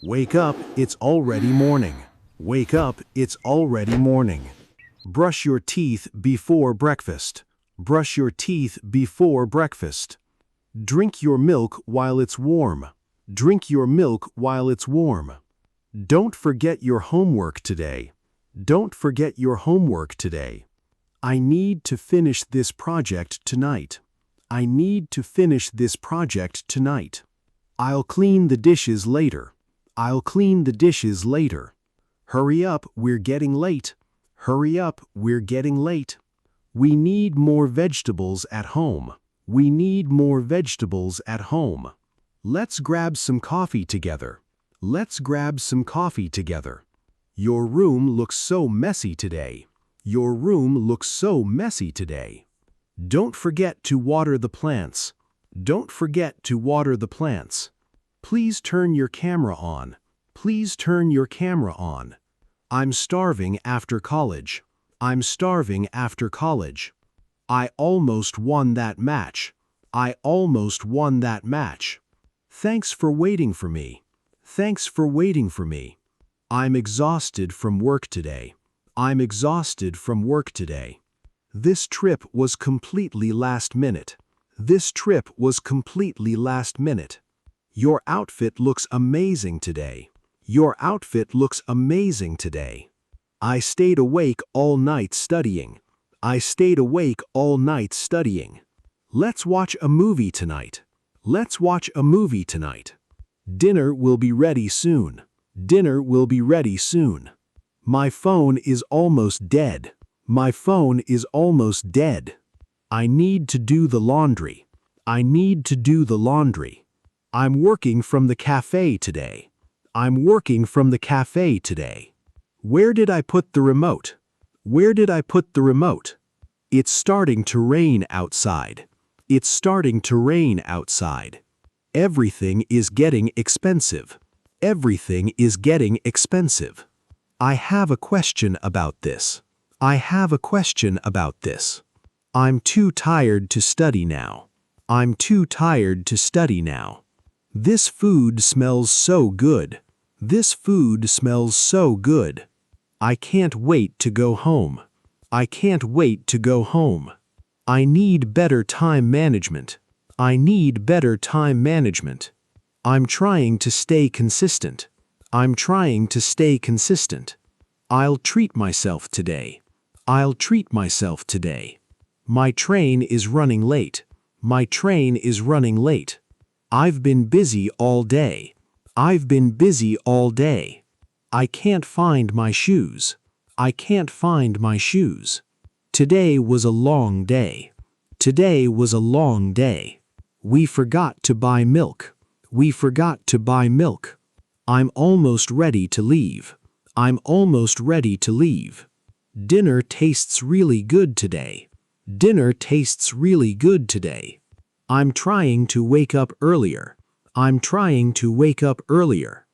Wake up, it's already morning. Wake up, it's already morning. Brush your teeth before breakfast. Brush your teeth before breakfast. Drink your milk while it's warm. Drink your milk while it's warm. Don't forget your homework today. Don't forget your homework today. I need to finish this project tonight. I need to finish this project tonight. I'll clean the dishes later. I'll clean the dishes later. Hurry up, we're getting late. Hurry up, we're getting late. We need more vegetables at home. We need more vegetables at home. Let's grab some coffee together. Let's grab some coffee together. Your room looks so messy today. Your room looks so messy today. Don't forget to water the plants. Don't forget to water the plants. Please turn your camera on. Please turn your camera on. I'm starving after college. I'm starving after college. I almost won that match. I almost won that match. Thanks for waiting for me. Thanks for waiting for me. I'm exhausted from work today. I'm exhausted from work today. This trip was completely last minute. This trip was completely last minute. Your outfit looks amazing today. Your outfit looks amazing today. I stayed awake all night studying. I stayed awake all night studying. Let's watch a movie tonight. Let's watch a movie tonight. Dinner will be ready soon. Dinner will be ready soon. My phone is almost dead. My phone is almost dead. I need to do the laundry. I need to do the laundry. I'm working from the cafe today. I'm working from the cafe today. Where did I put the remote? Where did I put the remote? It's starting to rain outside. It's starting to rain outside. Everything is getting expensive. Everything is getting expensive. I have a question about this. I have a question about this. I'm too tired to study now. I'm too tired to study now. This food smells so good. This food smells so good. I can't wait to go home. I can't wait to go home. I need better time management. I need better time management. I'm trying to stay consistent. I'm trying to stay consistent. I'll treat myself today. I'll treat myself today. My train is running late. My train is running late. I've been busy all day. I've been busy all day. I can't find my shoes. I can't find my shoes. Today was a long day. Today was a long day. We forgot to buy milk. We forgot to buy milk. I'm almost ready to leave. I'm almost ready to leave. Dinner tastes really good today. Dinner tastes really good today. I'm trying to wake up earlier. I'm trying to wake up earlier.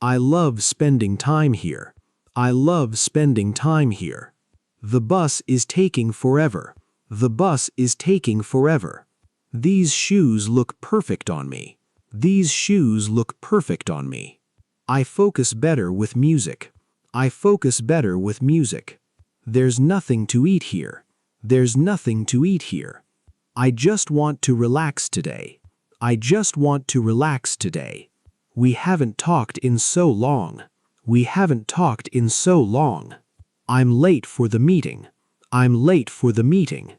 I love spending time here. I love spending time here. The bus is taking forever. The bus is taking forever. These shoes look perfect on me. These shoes look perfect on me. I focus better with music. I focus better with music. There's nothing to eat here. There's nothing to eat here. I just want to relax today. I just want to relax today. We haven't talked in so long. We haven't talked in so long. I'm late for the meeting. I'm late for the meeting.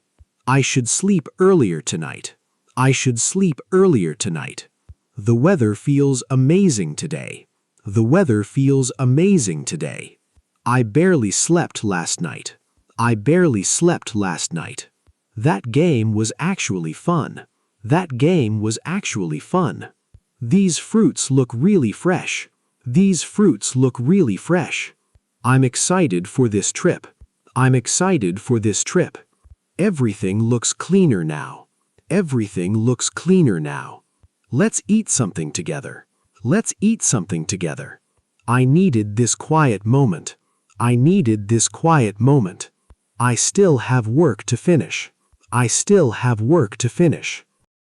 I should sleep earlier tonight. I should sleep earlier tonight. The weather feels amazing today. The weather feels amazing today. I barely slept last night. I barely slept last night. That game was actually fun. That game was actually fun. These fruits look really fresh. These fruits look really fresh. I'm excited for this trip. I'm excited for this trip. Everything looks cleaner now. Everything looks cleaner now. Let's eat something together. Let's eat something together. I needed this quiet moment. I needed this quiet moment. I still have work to finish. I still have work to finish.